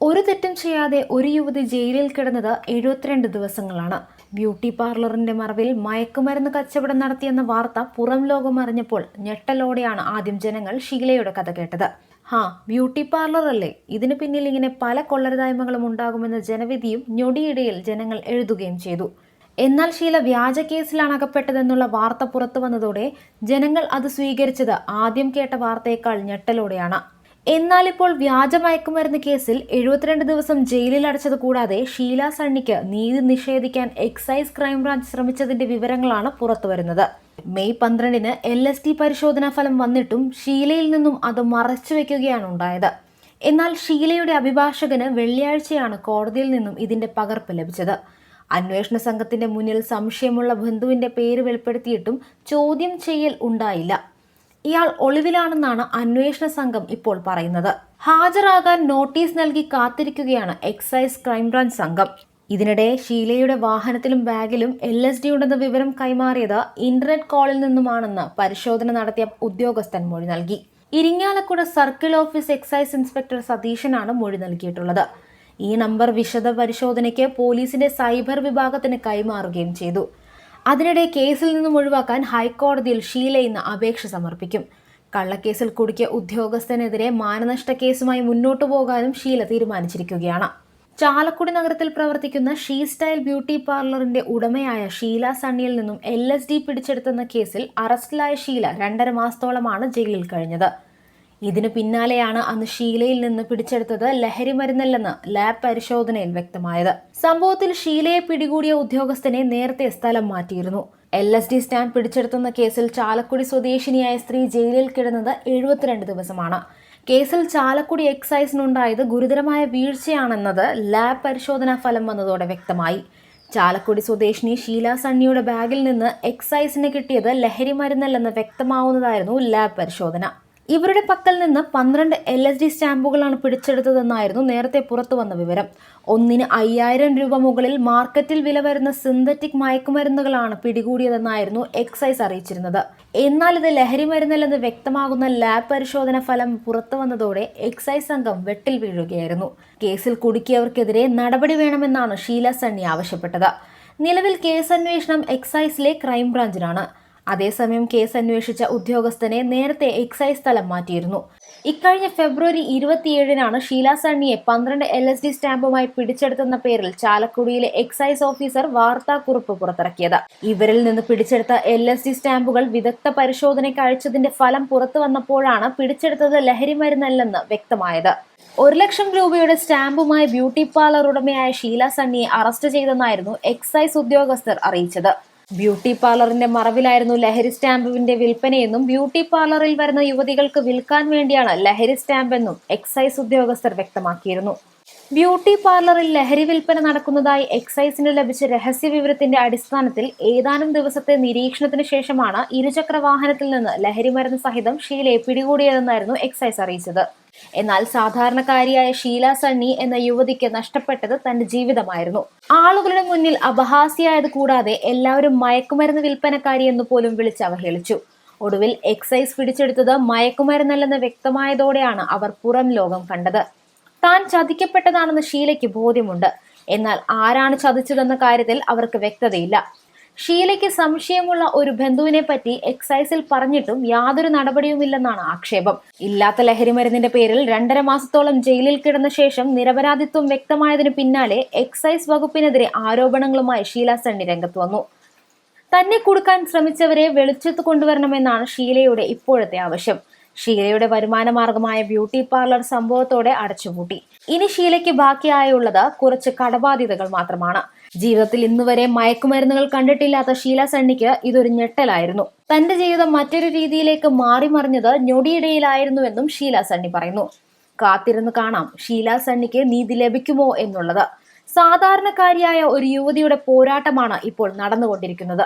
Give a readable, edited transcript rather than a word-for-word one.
ഒരു തെറ്റും ചെയ്യാതെ ഒരു യുവതി ജയിലിൽ കിടന്നത് 72 ദിവസങ്ങളാണ്. ബ്യൂട്ടി പാർലറിന്റെ മറവിൽ മയക്കുമരുന്ന് കച്ചവടം നടത്തിയെന്ന വാർത്ത പുറം ലോകം അറിഞ്ഞപ്പോൾ ഞെട്ടലോടെയാണ് ആദ്യം ജനങ്ങൾ ഷീലയുടെ കഥ കേട്ടത്. ബ്യൂട്ടി പാർലർ അല്ലേ, ഇതിനു പിന്നിൽ ഇങ്ങനെ പല കൊള്ളരുതായ്മകളും ഉണ്ടാകുമെന്ന ജനവിധിയും ഞൊടിയിടയിൽ ജനങ്ങൾ എഴുതുകയും ചെയ്തു. എന്നാൽ ഷീല വ്യാജ കേസിലാണ് അകപ്പെട്ടതെന്നുള്ള വാർത്ത പുറത്തു വന്നതോടെ ജനങ്ങൾ അത് സ്വീകരിച്ചത് ആദ്യം കേട്ട വാർത്തയേക്കാൾ ഞെട്ടലോടെയാണ്. എന്നാൽ ഇപ്പോൾ വ്യാജ മയക്കുമരുന്ന് കേസിൽ 72 ദിവസം ജയിലിൽ അടച്ചത് കൂടാതെ ഷീല സണ്ണിക്ക് നീതി നിഷേധിക്കാൻ എക്സൈസ് ക്രൈംബ്രാഞ്ച് ശ്രമിച്ചതിന്റെ വിവരങ്ങളാണ് പുറത്തുവരുന്നത്. മെയ് 12-ന് LSD പരിശോധനാ ഫലം വന്നിട്ടും ഷീലയിൽ നിന്നും അത് മറച്ചുവെക്കുകയാണ് ഉണ്ടായത്. എന്നാൽ ഷീലയുടെ അഭിഭാഷകന് വെള്ളിയാഴ്ചയാണ് കോടതിയിൽ നിന്നും ഇതിന്റെ പകർപ്പ് ലഭിച്ചത്. അന്വേഷണ സംഘത്തിന്റെ മുന്നിൽ സംശയമുള്ള ബന്ധുവിന്റെ പേര് വെളിപ്പെടുത്തിയിട്ടും ചോദ്യം ചെയ്യൽ ഉണ്ടായില്ല. ഇയാൾ ഒളിവിലാണെന്നാണ് അന്വേഷണ സംഘം ഇപ്പോൾ പറയുന്നത്. ഹാജരാകാൻ നോട്ടീസ് നൽകി കാത്തിരിക്കുകയാണ് എക്സൈസ് ക്രൈംബ്രാഞ്ച് സംഘം. ഇതിനിടെ ഷീലയുടെ വാഹനത്തിലും ബാഗിലും LSD ഉണ്ടെന്ന വിവരം കൈമാറിയത് ഇന്റർനെറ്റ് കോളിൽ നിന്നുമാണെന്ന് പരിശോധന നടത്തിയ ഉദ്യോഗസ്ഥൻ മൊഴി നൽകി. Irinjalakuda circle office excise inspector സതീശനാണ് മൊഴി നൽകിയിട്ടുള്ളത്. ഈ നമ്പർ വിശദ പരിശോധനയ്ക്ക് പോലീസിന്റെ സൈബർ വിഭാഗത്തിന് കൈമാറുകയും ചെയ്തു. അതിനിടെ കേസിൽ നിന്നും ഒഴിവാക്കാൻ ഹൈക്കോടതിയിൽ ഷീല ഇന്ന് അപേക്ഷ സമർപ്പിക്കും. കള്ളക്കേസിൽ കുടുക്കിയ ഉദ്യോഗസ്ഥനെതിരെ മാനനഷ്ട കേസുമായി മുന്നോട്ടു പോകാനും ഷീല തീരുമാനിച്ചിരിക്കുകയാണ്. ചാലക്കുടി നഗരത്തിൽ പ്രവർത്തിക്കുന്ന ഷീ സ്റ്റൈൽ ബ്യൂട്ടി പാർലറിന്റെ ഉടമയായ ഷീല സണ്ണിയിൽ നിന്നും LSD പിടിച്ചെടുത്തെന്ന കേസിൽ അറസ്റ്റിലായ ഷീല 2.5 മാസത്തോളമാണ് ജയിലിൽ കഴിഞ്ഞത്. ഇതിനു പിന്നാലെയാണ് അന്ന് ഷീലയിൽ നിന്ന് പിടിച്ചെടുത്തത് ലഹരി മരുന്നല്ലെന്ന് ലാബ് പരിശോധനയിൽ വ്യക്തമായത്. സംഭവത്തിൽ ഷീലയെ പിടികൂടിയ ഉദ്യോഗസ്ഥനെ നേരത്തെ സ്ഥലം മാറ്റിയിരുന്നു. LSD സ്റ്റാൻഡ് പിടിച്ചെടുത്തുന്ന കേസിൽ ചാലക്കുടി സ്വദേശിനിയായ സ്ത്രീ ജയിലിൽ കിടന്നത് 72 ദിവസമാണ്. കേസിൽ ചാലക്കുടി എക്സൈസിനുണ്ടായത് ഗുരുതരമായ വീഴ്ചയാണെന്നത് ലാബ് പരിശോധനാ ഫലം വന്നതോടെ വ്യക്തമായി. ചാലക്കുടി സ്വദേശിനി ഷീല സണ്ണിയുടെ ബാഗിൽ നിന്ന് എക്സൈസിന് കിട്ടിയത് ലഹരി മരുന്നല്ലെന്ന് വ്യക്തമാവുന്നതായിരുന്നു ലാബ് പരിശോധന. ഇവരുടെ പക്കൽ നിന്ന് 12 LSD സ്റ്റാമ്പുകളാണ് പിടിച്ചെടുത്തതെന്നായിരുന്നു നേരത്തെ പുറത്തു വന്ന വിവരം. ഒന്നിന് 5000 രൂപ മുകളിൽ മാർക്കറ്റിൽ വില വരുന്ന സിന്തറ്റിക് മയക്കുമരുന്നുകളാണ് പിടികൂടിയതെന്നായിരുന്നു എക്സൈസ് അറിയിച്ചിരുന്നത്. എന്നാൽ ഇത് ലഹരി മരുന്നല്ലെന്ന് വ്യക്തമാകുന്ന ലാബ് പരിശോധന ഫലം പുറത്തു വന്നതോടെ എക്സൈസ് സംഘം വെട്ടിൽ വീഴുകയായിരുന്നു. കേസിൽ കുടുക്കിയവർക്കെതിരെ നടപടി വേണമെന്നാണ് ഷീല സണ്ണി ആവശ്യപ്പെട്ടത്. നിലവിൽ കേസന്വേഷണം എക്സൈസിലെ ക്രൈംബ്രാഞ്ചിനാണ്. അതേസമയം കേസ് അന്വേഷിച്ച ഉദ്യോഗസ്ഥനെ നേരത്തെ എക്സൈസ് സ്ഥലം മാറ്റിയിരുന്നു. ഇക്കഴിഞ്ഞ ഫെബ്രുവരി 27-നാണ് ഷീല സണ്ണിയെ 12 LSD സ്റ്റാമ്പുമായി പിടിച്ചെടുത്തെന്ന പേരിൽ ചാലക്കുടിയിലെ എക്സൈസ് ഓഫീസർ വാർത്താക്കുറിപ്പ് പുറത്തിറക്കിയത്. ഇവരിൽ നിന്ന് പിടിച്ചെടുത്ത LSD സ്റ്റാമ്പുകൾ വിദഗ്ധ പരിശോധനയ്ക്ക് അയച്ചതിന്റെ ഫലം പുറത്തു വന്നപ്പോഴാണ് പിടിച്ചെടുത്തത് ലഹരി മരുന്നല്ലെന്ന് വ്യക്തമായത്. 1 ലക്ഷം രൂപയുടെ സ്റ്റാമ്പുമായി ബ്യൂട്ടി പാർലർ ഉടമയായ ഷീല സണ്ണിയെ അറസ്റ്റ് ചെയ്തെന്നായിരുന്നു എക്സൈസ് ഉദ്യോഗസ്ഥർ അറിയിച്ചത്. ബ്യൂട്ടി പാർലറിന്റെ മറവിലായിരുന്നു ലഹരി സ്റ്റാമ്പിന്റെ വിൽപ്പനയെന്നും ബ്യൂട്ടി പാർലറിൽ വരുന്ന യുവതികൾക്ക് വിൽക്കാൻ വേണ്ടിയാണ് ലഹരി സ്റ്റാമ്പെന്നും എക്സൈസ് ഉദ്യോഗസ്ഥർ വ്യക്തമാക്കിയിരുന്നു. ബ്യൂട്ടി പാർലറിൽ ലഹരി വിൽപ്പന നടക്കുന്നതായി എക്സൈസിന് ലഭിച്ച രഹസ്യ വിവരത്തിന്റെ അടിസ്ഥാനത്തിൽ ഏതാനും ദിവസത്തെ നിരീക്ഷണത്തിന് ശേഷമാണ് ഇരുചക്ര വാഹനത്തിൽ നിന്ന് ലഹരി മരുന്ന് സഹിതം ഷീലയെ പിടികൂടിയതെന്നായിരുന്നു എക്സൈസ് അറിയിച്ചത്. എന്നാൽ സാധാരണക്കാരിയായ ഷീല സണ്ണി എന്ന യുവതിക്ക് നഷ്ടപ്പെട്ടത് തന്റെ ജീവിതമായിരുന്നു. ആളുകളുടെ മുന്നിൽ അപഹാസ്യായത് കൂടാതെ എല്ലാവരും മയക്കുമരുന്ന് വിൽപ്പനക്കാരി എന്ന് പോലും വിളിച്ച് അവഹേളിച്ചു. ഒടുവിൽ എക്സൈസ് പിടിച്ചെടുത്തത് മയക്കുമരുന്നല്ലെന്ന് വ്യക്തമായതോടെയാണ് അവർ പുറം ലോകം കണ്ടത്. താൻ ചതിക്കപ്പെട്ടതാണെന്ന് ഷീലയ്ക്ക് ബോധ്യമുണ്ട്. എന്നാൽ ആരാണ് ചതിച്ചതെന്ന കാര്യത്തിൽ അവർക്ക് വ്യക്തതയില്ല. ഷീലയ്ക്ക് സംശയമുള്ള ഒരു ബന്ധുവിനെ പറ്റി എക്സൈസിൽ പറഞ്ഞിട്ടും യാതൊരു നടപടിയുമില്ലെന്നാണ് ആക്ഷേപം. ഇല്ലാത്ത ലഹരി മരുന്നിന്റെ പേരിൽ 2.5 മാസത്തോളം ജയിലിൽ കിടന്ന ശേഷം നിരപരാധിത്വം വ്യക്തമായതിനു പിന്നാലെ എക്സൈസ് വകുപ്പിനെതിരെ ആരോപണങ്ങളുമായി ഷീല സണ്ണി രംഗത്ത് വന്നു. തന്നെ കുടുക്കാൻ ശ്രമിച്ചവരെ വെളിച്ചത്ത് കൊണ്ടുവരണമെന്നാണ് ഷീലയുടെ ഇപ്പോഴത്തെ ആവശ്യം. ഷീലയുടെ വരുമാന മാർഗമായ ബ്യൂട്ടി പാർലർ സംഭവത്തോടെ അടച്ചുപൂട്ടി. ഇനി ഷീലയ്ക്ക് ബാക്കിയായുള്ളത് കുറച്ച് കടബാധ്യതകൾ മാത്രമാണ്. ജീവിതത്തിൽ ഇന്നുവരെ മയക്കുമരുന്നുകൾ കണ്ടിട്ടില്ലാത്ത ഷീല സണ്ണിക്ക് ഇതൊരു ഞെട്ടലായിരുന്നു. തന്റെ ജീവിതം മറ്റൊരു രീതിയിലേക്ക് മാറിമറിഞ്ഞത് ഞൊടിയിടയിലായിരുന്നുവെന്നും ഷീല സണ്ണി പറയുന്നു. കാത്തിരുന്ന് കാണാം ഷീല സണ്ണിക്ക് നീതി ലഭിക്കുമോ എന്നുള്ളത്. സാധാരണക്കാരിയായ ഒരു യുവതിയുടെ പോരാട്ടമാണ് ഇപ്പോൾ നടന്നുകൊണ്ടിരിക്കുന്നത്.